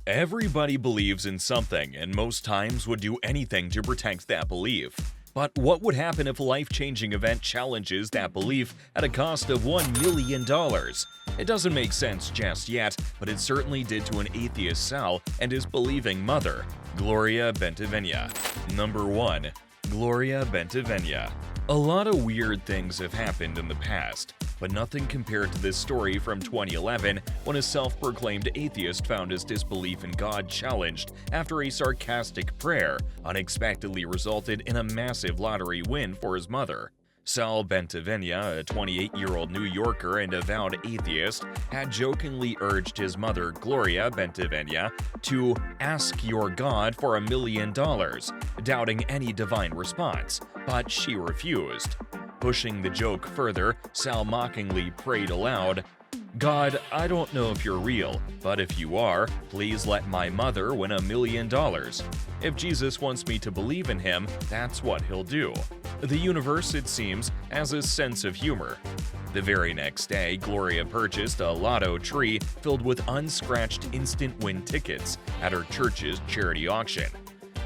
Everybody believes in something and most times would do anything to protect that belief. But what would happen if a life-changing event challenges that belief at a cost of $1 million? It doesn't make sense just yet, but it certainly did to an atheist Sal and his believing mother, Gloria Bentivegna. Number 1. Gloria Bentivegna. A lot of weird things have happened in the past, but nothing compared to this story from 2011 when a self-proclaimed atheist found his disbelief in God challenged after a sarcastic prayer unexpectedly resulted in a massive lottery win for his mother. Sal Bentivegna, a 28-year-old New Yorker and avowed atheist, had jokingly urged his mother, Gloria Bentivegna, to ask your God for $1 million, doubting any divine response, but she refused. Pushing the joke further, Sal mockingly prayed aloud, "God, I don't know if you're real, but if you are, please let my mother win $1 million. If Jesus wants me to believe in him, that's what he'll do." The universe, it seems, has a sense of humor. The very next day, Gloria purchased a Lotto tree filled with unscratched instant win tickets at her church's charity auction.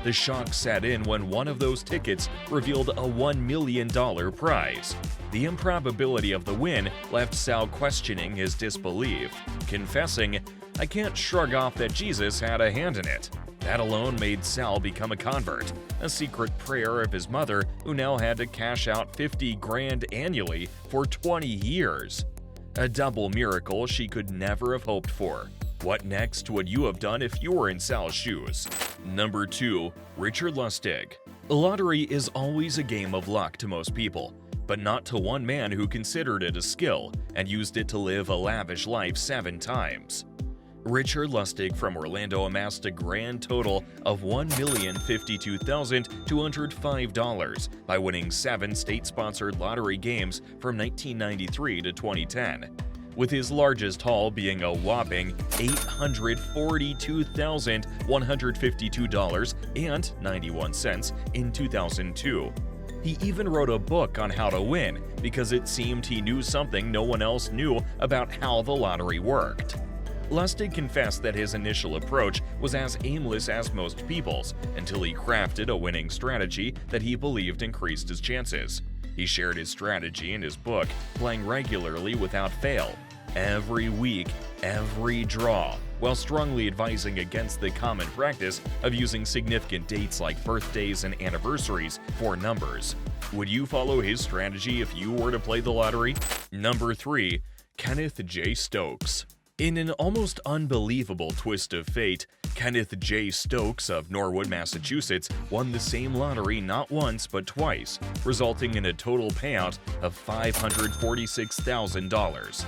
The shock set in when one of those tickets revealed a $1 million prize. The improbability of the win left Sal questioning his disbelief, confessing, "I can't shrug off that Jesus had a hand in it." That alone made Sal become a convert, a secret prayer of his mother who now had to cash out $50,000 annually for 20 years. A double miracle she could never have hoped for. What next would you have done if you were in Sal's shoes? Number 2. Richard Lustig. The lottery is always a game of luck to most people, but not to one man who considered it a skill and used it to live a lavish life 7 times. Richard Lustig from Orlando amassed a grand total of $1,052,205 by winning 7 state-sponsored lottery games from 1993 to 2010, with his largest haul being a whopping $842,152.91 in 2002. He even wrote a book on how to win because it seemed he knew something no one else knew about how the lottery worked. Lustig confessed that his initial approach was as aimless as most people's until he crafted a winning strategy that he believed increased his chances. He shared his strategy in his book, playing regularly without fail, every week, every draw, while strongly advising against the common practice of using significant dates like birthdays and anniversaries for numbers. Would you follow his strategy if you were to play the lottery? Number 3. Kenneth J. Stokes. In an almost unbelievable twist of fate, Kenneth J. Stokes of Norwood, Massachusetts won the same lottery not once but twice, resulting in a total payout of $546,000.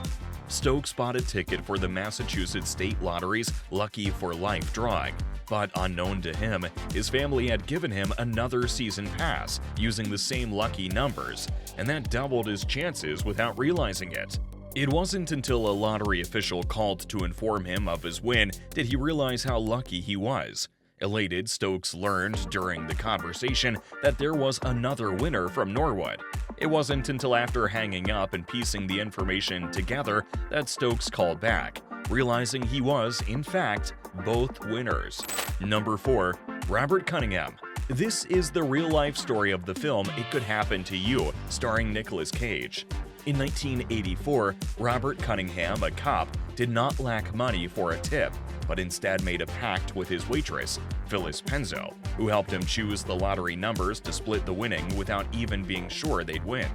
Stokes bought a ticket for the Massachusetts State Lottery's Lucky for Life drawing, but unknown to him, his family had given him another season pass using the same lucky numbers, and that doubled his chances without realizing it. It wasn't until a lottery official called to inform him of his win did he realize how lucky he was. Elated, Stokes learned during the conversation that there was another winner from Norwood. It wasn't until after hanging up and piecing the information together that Stokes called back, realizing he was, in fact, both winners. Number 4. Robert Cunningham. This is the real-life story of the film It Could Happen to You, starring Nicolas Cage. In 1984, Robert Cunningham, a cop, did not lack money for a tip, but instead made a pact with his waitress, Phyllis Penzo, who helped him choose the lottery numbers to split the winning without even being sure they'd win.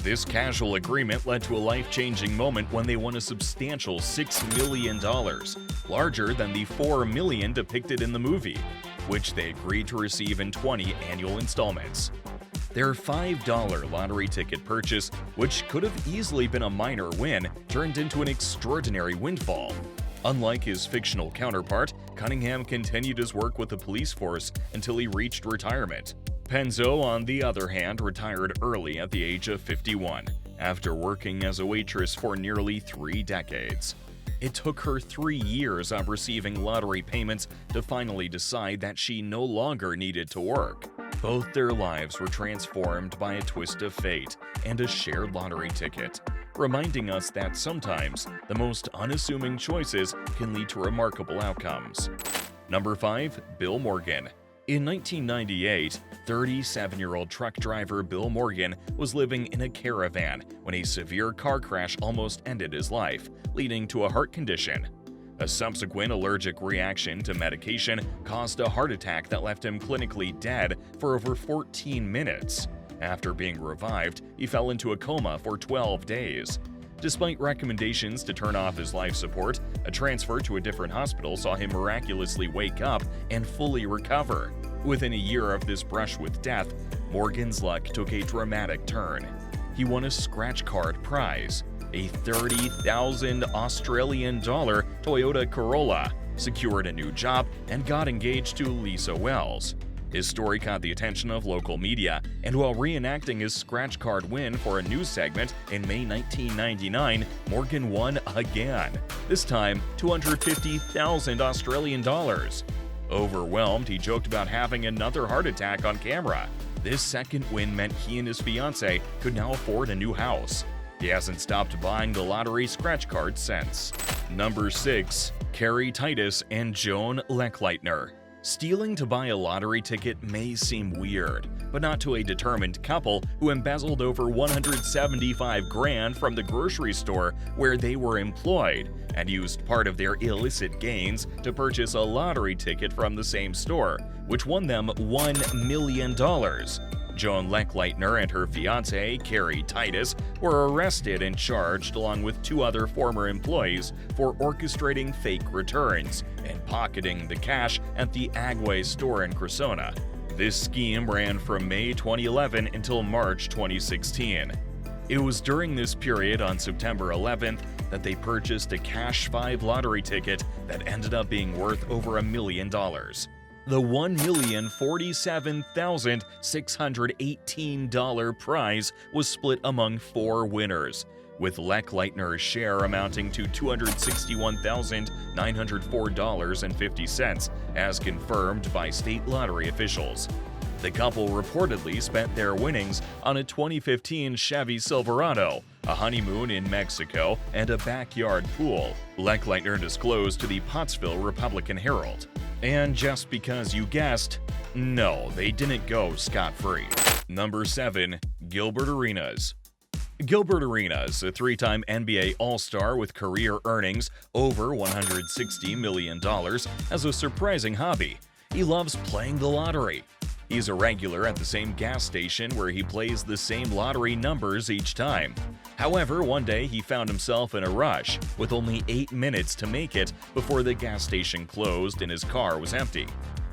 This casual agreement led to a life-changing moment when they won a substantial $6 million, larger than the $4 million depicted in the movie, which they agreed to receive in 20 annual installments. Their $5 lottery ticket purchase, which could have easily been a minor win, turned into an extraordinary windfall. Unlike his fictional counterpart, Cunningham continued his work with the police force until he reached retirement. Penzo, on the other hand, retired early at the age of 51, after working as a waitress for nearly 3 decades. It took her 3 years of receiving lottery payments to finally decide that she no longer needed to work. Both their lives were transformed by a twist of fate and a shared lottery ticket. reminding us that sometimes the most unassuming choices can lead to remarkable outcomes. Number 5. Bill Morgan. In 1998, 37-year-old truck driver Bill Morgan was living in a caravan when a severe car crash almost ended his life, leading to a heart condition. A subsequent allergic reaction to medication caused a heart attack that left him clinically dead for over 14 minutes. After being revived, he fell into a coma for 12 days. Despite recommendations to turn off his life support, a transfer to a different hospital saw him miraculously wake up and fully recover. Within a year of this brush with death, Morgan's luck took a dramatic turn. He won a scratch card prize, a 30,000 Australian dollar Toyota Corolla, secured a new job, and got engaged to Lisa Wells. His story caught the attention of local media, and while reenacting his scratch card win for a news segment in May 1999, Morgan won again, this time 250,000 Australian dollars. Overwhelmed, he joked about having another heart attack on camera. This second win meant he and his fiancée could now afford a new house. He hasn't stopped buying the lottery scratch cards since. Number 6. Carrie Titus and Joan Lechleitner. Stealing to buy a lottery ticket may seem weird, but not to a determined couple who embezzled over $175,000 from the grocery store where they were employed and used part of their illicit gains to purchase a lottery ticket from the same store, which won them $1 million. Joan Lechleitner and her fiancé, Carrie Titus, were arrested and charged along with 2 other former employees for orchestrating fake returns and pocketing the cash at the Agway store in Cressona. This scheme ran from May 2011 until March 2016. It was during this period on September 11th that they purchased a Cash 5 lottery ticket that ended up being worth over $1 million. The $1,047,618 prize was split among 4 winners, with Lechleitner's share amounting to $261,904.50, as confirmed by state lottery officials. The couple reportedly spent their winnings on a 2015 Chevy Silverado, a honeymoon in Mexico, and a backyard pool, Lechleitner disclosed to the Pottsville Republican Herald. And just because you guessed, no, they didn't go scot-free. Number 7. Gilbert Arenas. Gilbert Arenas, a 3-time NBA All-Star with career earnings over $160 million, has a surprising hobby. He loves playing the lottery. He's a regular at the same gas station where he plays the same lottery numbers each time. However, one day he found himself in a rush, with only 8 minutes to make it before the gas station closed and his car was empty.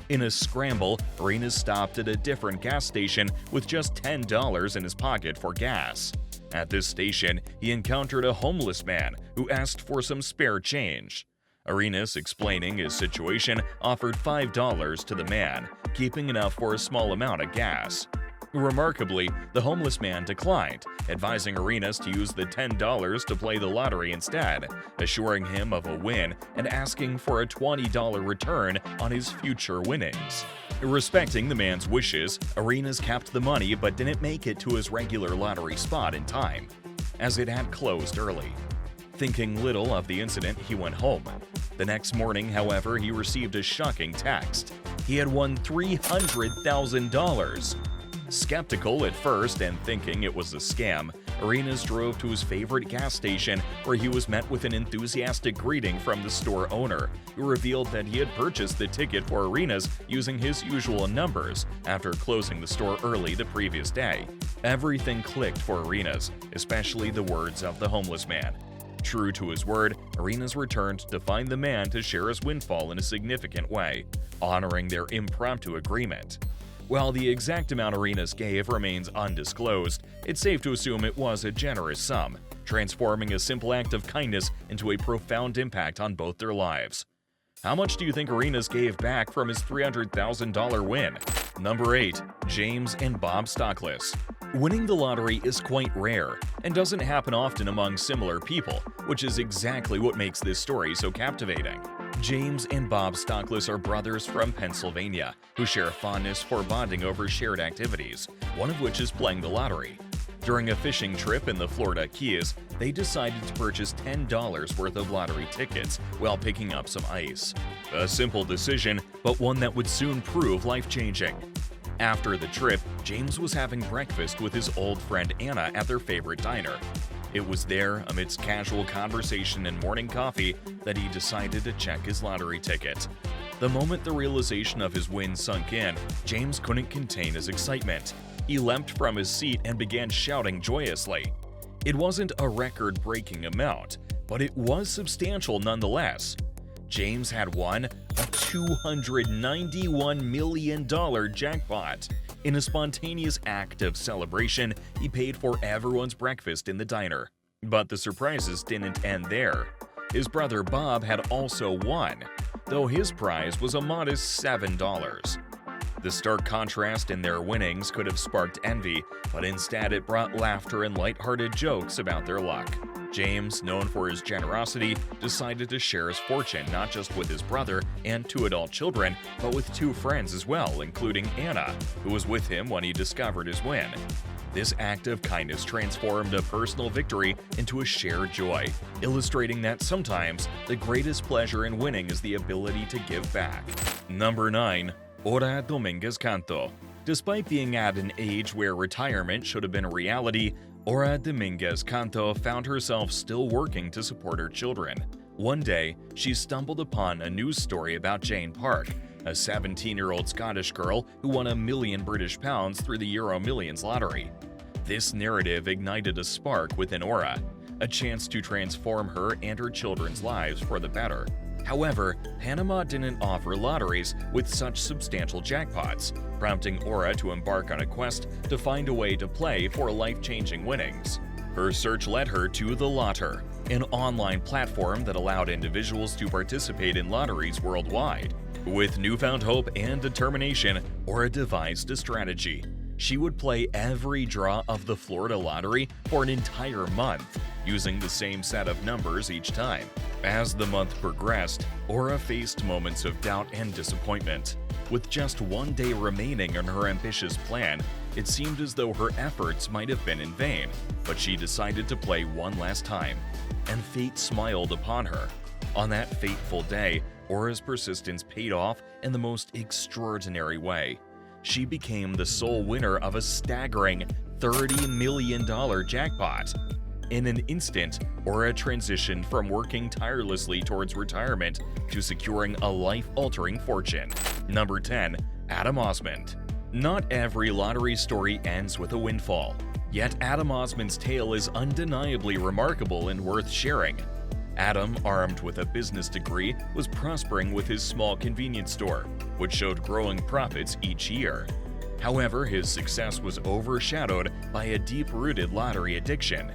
In a scramble, Arenas stopped at a different gas station with just $10 in his pocket for gas. At this station, he encountered a homeless man who asked for some spare change. Arenas, explaining his situation, offered $5 to the man, keeping enough for a small amount of gas. Remarkably, the homeless man declined, advising Arenas to use the $10 to play the lottery instead, assuring him of a win and asking for a $20 return on his future winnings. Respecting the man's wishes, Arenas kept the money but didn't make it to his regular lottery spot in time, as it had closed early. Thinking little of the incident, he went home. The next morning, however, he received a shocking text. He had won $300,000. Skeptical at first and thinking it was a scam, Arenas drove to his favorite gas station where he was met with an enthusiastic greeting from the store owner, who revealed that he had purchased the ticket for Arenas using his usual numbers after closing the store early the previous day. Everything clicked for Arenas, especially the words of the homeless man. True to his word, Arenas returned to find the man to share his windfall in a significant way, honoring their impromptu agreement. While the exact amount Arenas gave remains undisclosed, it's safe to assume it was a generous sum, transforming a simple act of kindness into a profound impact on both their lives. How much do you think Arenas gave back from his $300,000 win? Number 8. James and Bob Stockless. Winning the lottery is quite rare and doesn't happen often among similar people, which is exactly what makes this story so captivating. James and Bob Stockless are brothers from Pennsylvania who share a fondness for bonding over shared activities, one of which is playing the lottery. During a fishing trip in the Florida Keys, they decided to purchase $10 worth of lottery tickets while picking up some ice. A simple decision, but one that would soon prove life-changing. After the trip, James was having breakfast with his old friend Anna at their favorite diner. It was there, amidst casual conversation and morning coffee, that he decided to check his lottery ticket. The moment the realization of his win sunk in, James couldn't contain his excitement. He leapt from his seat and began shouting joyously. It wasn't a record-breaking amount, but it was substantial nonetheless. James had won a $291 million jackpot. In a spontaneous act of celebration, he paid for everyone's breakfast in the diner. But the surprises didn't end there. His brother Bob had also won, though his prize was a modest $7. The stark contrast in their winnings could have sparked envy, but instead it brought laughter and lighthearted jokes about their luck. James, known for his generosity, decided to share his fortune not just with his brother and two adult children, but with two friends as well, including Anna, who was with him when he discovered his win. This act of kindness transformed a personal victory into a shared joy, illustrating that sometimes the greatest pleasure in winning is the ability to give back. Number 9. Ora Dominguez Canto. Despite being at an age where retirement should have been a reality, Ora Dominguez Canto found herself still working to support her children. One day, she stumbled upon a news story about Jane Park, a 17-year-old Scottish girl who won £1 million British through the Euro Millions lottery. This narrative ignited a spark within Ora, a chance to transform her and her children's lives for the better. However, Panama didn't offer lotteries with such substantial jackpots, prompting Ora to embark on a quest to find a way to play for life-changing winnings. Her search led her to the Lotto, an online platform that allowed individuals to participate in lotteries worldwide. With newfound hope and determination, Ora devised a strategy. She would play every draw of the Florida lottery for an entire month, using the same set of numbers each time. As the month progressed, Ora faced moments of doubt and disappointment. With just one day remaining on her ambitious plan, it seemed as though her efforts might have been in vain, but she decided to play one last time, and fate smiled upon her. On that fateful day, Ora's persistence paid off in the most extraordinary way. She became the sole winner of a staggering $30 million jackpot. In an instant, Ora transitioned from working tirelessly towards retirement to securing a life-altering fortune. Number 10. Adam Osmond. Not every lottery story ends with a windfall, yet Adam Osmond's tale is undeniably remarkable and worth sharing. Adam, armed with a business degree, was prospering with his small convenience store, which showed growing profits each year. However, his success was overshadowed by a deep-rooted lottery addiction.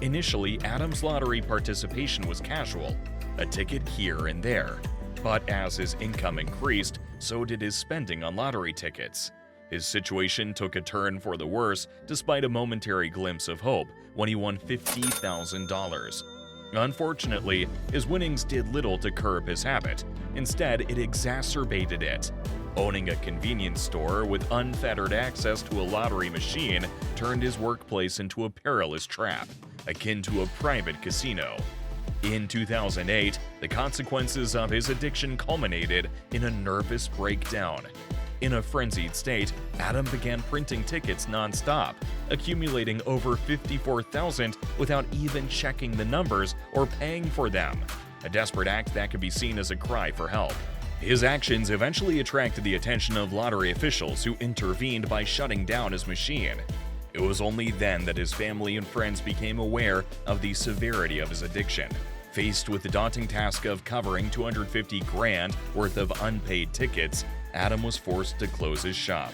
Initially, Adam's lottery participation was casual, a ticket here and there. But as his income increased, so did his spending on lottery tickets. His situation took a turn for the worse despite a momentary glimpse of hope when he won $50,000. Unfortunately, his winnings did little to curb his habit. Instead, it exacerbated it. Owning a convenience store with unfettered access to a lottery machine turned his workplace into a perilous trap, akin to a private casino. In 2008, the consequences of his addiction culminated in a nervous breakdown. In a frenzied state, Adam began printing tickets non-stop, accumulating over 54,000 without even checking the numbers or paying for them, a desperate act that could be seen as a cry for help. His actions eventually attracted the attention of lottery officials who intervened by shutting down his machine. It was only then that his family and friends became aware of the severity of his addiction. Faced with the daunting task of covering $250,000 worth of unpaid tickets, Adam was forced to close his shop.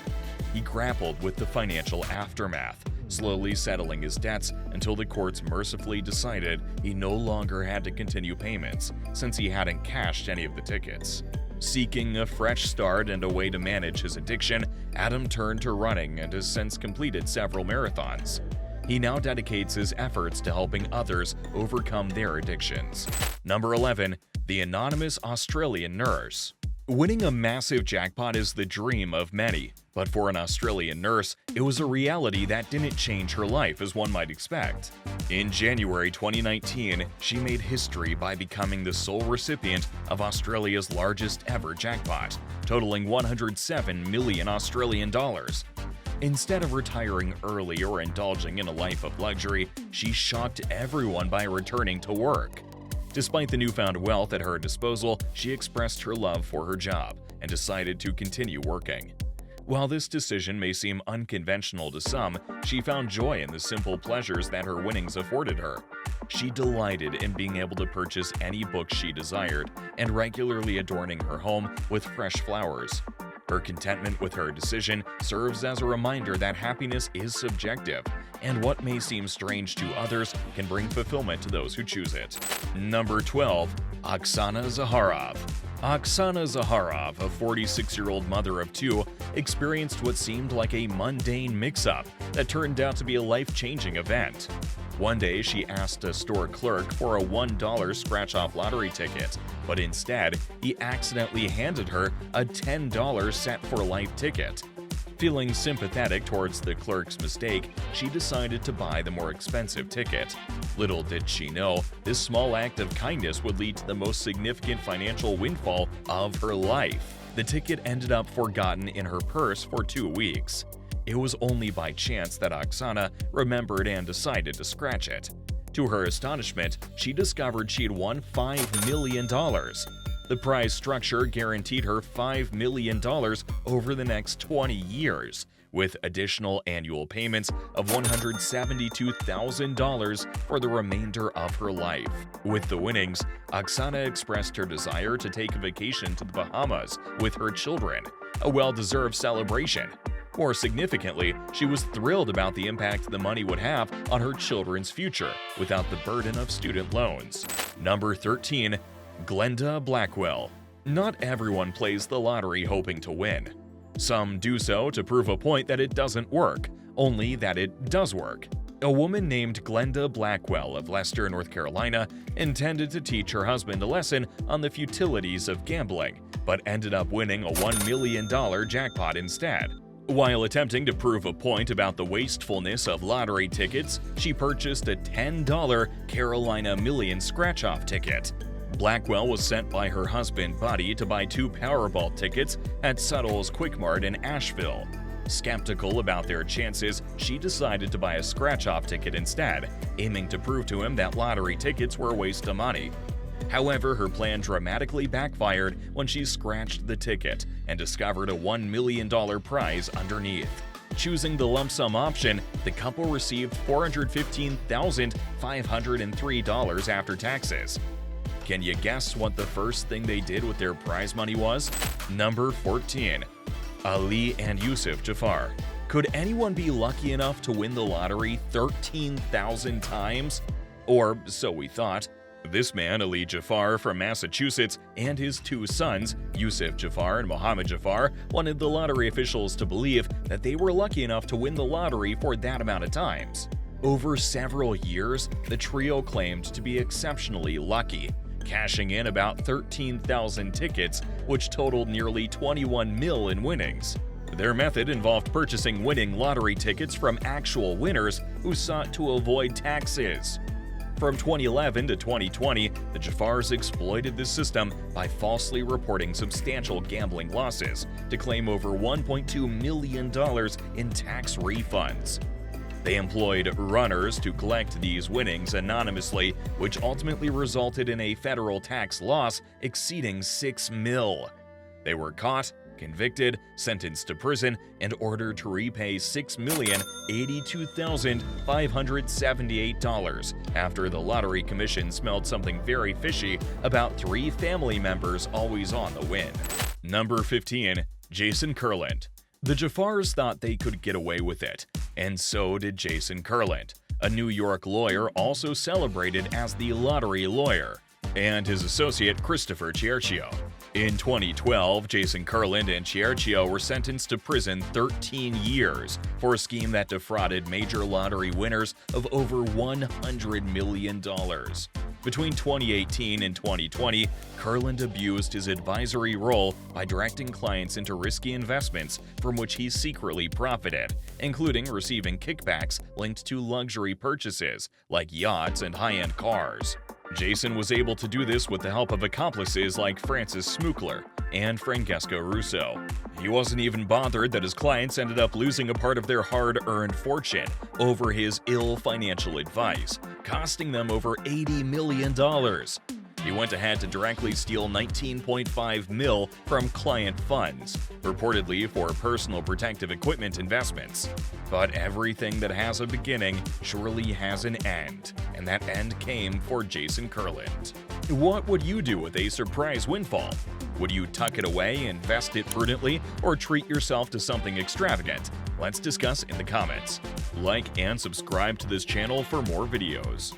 He grappled with the financial aftermath, slowly settling his debts until the courts mercifully decided he no longer had to continue payments since he hadn't cashed any of the tickets. Seeking a fresh start and a way to manage his addiction, Adam turned to running and has since completed several marathons. He now dedicates his efforts to helping others overcome their addictions. Number 11. The Anonymous Australian Nurse. Winning a massive jackpot is the dream of many, but for an Australian nurse, it was a reality that didn't change her life as one might expect. In January 2019, she made history by becoming the sole recipient of Australia's largest ever jackpot, totaling 107 million Australian dollars. Instead of retiring early or indulging in a life of luxury, she shocked everyone by returning to work. Despite the newfound wealth at her disposal, she expressed her love for her job and decided to continue working. While this decision may seem unconventional to some, she found joy in the simple pleasures that her winnings afforded her. She delighted in being able to purchase any book she desired and regularly adorning her home with fresh flowers. Her contentment with her decision serves as a reminder that happiness is subjective, and what may seem strange to others can bring fulfillment to those who choose it. Number 12. Oksana Zaharov. Oksana Zaharov, a 46-year-old mother of two, experienced what seemed like a mundane mix-up that turned out to be a life-changing event. One day, she asked a store clerk for a $1 scratch-off lottery ticket, but instead, he accidentally handed her a $10 set-for-life ticket. Feeling sympathetic towards the clerk's mistake, she decided to buy the more expensive ticket. Little did she know, this small act of kindness would lead to the most significant financial windfall of her life. The ticket ended up forgotten in her purse for 2 weeks. It was only by chance that Oksana remembered and decided to scratch it. To her astonishment, she discovered she'd won $5 million. The prize structure guaranteed her $5 million over the next 20 years, with additional annual payments of $172,000 for the remainder of her life. With the winnings, Oksana expressed her desire to take a vacation to the Bahamas with her children, a well-deserved celebration. More significantly, she was thrilled about the impact the money would have on her children's future without the burden of student loans. Number 13. Glenda Blackwell. Not everyone plays the lottery hoping to win. Some do so to prove a point that it doesn't work, only that it does work. A woman named Glenda Blackwell of Leicester, North Carolina, intended to teach her husband a lesson on the futilities of gambling, but ended up winning a $1 million jackpot instead. While attempting to prove a point about the wastefulness of lottery tickets, she purchased a $10 Carolina Million scratch-off ticket. Blackwell was sent by her husband Buddy to buy 2 Powerball tickets at Suttle's Quick Mart in Asheville. Skeptical about their chances, she decided to buy a scratch-off ticket instead, aiming to prove to him that lottery tickets were a waste of money. However, her plan dramatically backfired when she scratched the ticket and discovered a $1 million prize underneath. Choosing the lump sum option, the couple received $415,503 after taxes. Can you guess what the first thing they did with their prize money was? Number 14. Ali and Yusuf Jafar. Could anyone be lucky enough to win the lottery 13,000 times? Or so we thought. This man, Ali Jafar from Massachusetts, and his 2 sons, Yusuf Jafar and Mohammed Jafar, wanted the lottery officials to believe that they were lucky enough to win the lottery for that amount of times. Over several years, the trio claimed to be exceptionally lucky, cashing in about 13,000 tickets, which totaled nearly 21 mil in winnings. Their method involved purchasing winning lottery tickets from actual winners who sought to avoid taxes. From 2011 to 2020, the Jafars exploited this system by falsely reporting substantial gambling losses to claim over $1.2 million in tax refunds. They employed runners to collect these winnings anonymously, which ultimately resulted in a federal tax loss exceeding $6 million. They were caught, convicted, sentenced to prison, and ordered to repay $6,082,578 after the Lottery Commission smelled something very fishy about 3 family members always on the win. Number 15. Jason Kurland. The Jafars thought they could get away with it, and so did Jason Kurland, a New York lawyer also celebrated as the lottery lawyer, and his associate Christopher Ciarcio. In 2012, Jason Kurland and Ciarcio were sentenced to prison 13 years for a scheme that defrauded major lottery winners of over $100 million. Between 2018 and 2020, Kurland abused his advisory role by directing clients into risky investments from which he secretly profited, including receiving kickbacks linked to luxury purchases like yachts and high-end cars. Jason was able to do this with the help of accomplices like Francis Smukler and Francesco Russo. He wasn't even bothered that his clients ended up losing a part of their hard-earned fortune over his ill financial advice, costing them over $80 million. He went ahead to directly steal $19.5 million from client funds, reportedly for personal protective equipment investments. But everything that has a beginning surely has an end, and that end came for Jason Kurland. What would you do with a surprise windfall? Would you tuck it away, invest it prudently, or treat yourself to something extravagant? Let's discuss in the comments. Like and subscribe to this channel for more videos.